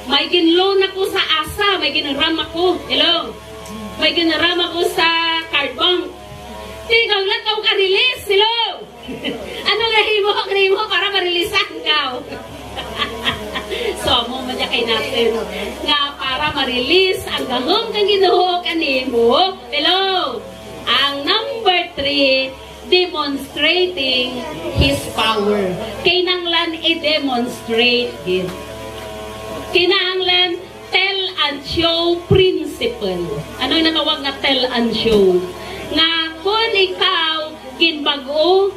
May ginloan ako sa asa, may ginaram ako. Hello? May ginaram ako sa card bank. Tigaw lang kau ka-release. Hello? Ano nga himo para ma-releasean ka? So, mo madya kay natin nga para ma-release ang gahong kang Ginoo kanimo. Hello? Ang number 3, demonstrating His power. Kinanglan i-demonstrate it. Kinahanglan tell and show principle. Ano yung natawag na tell and show? Nga kung ikaw ginbago,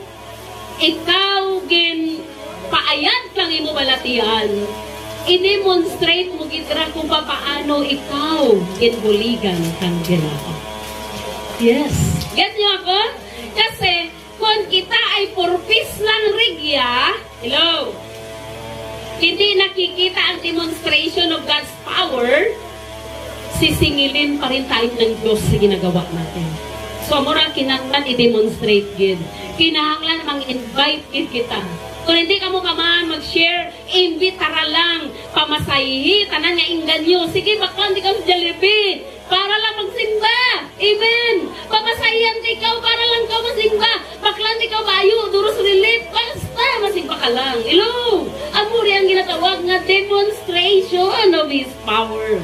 ikaw gin paayat lang imo balatian, i-demonstrate mo gitra kung paano ikaw ginbuligan kang Ginoo. Yes. Get niyo ako? Kasi kung kita ay purpose lang rigya, hello, hindi nakikita ang demonstration of God's power, sisingilin pa rin tayo ng Diyos sa ginagawa natin. So, mura kinahanglan i-demonstrate gid. Kinahanglan mang-invite gid kita. Kung hindi ka mo kaman mag-share, invite tara lang, pamasahihi, tanan nga inganyo. Sige, baklan di ka Jollibee, para lang magsimba. Amen. Pamasahihan di ka, para lang ka masimba. Baklan di ka bayo, duros relief, basta masimba ka lang. Hello? Amuri ang ginatawag nga demonstration of His power.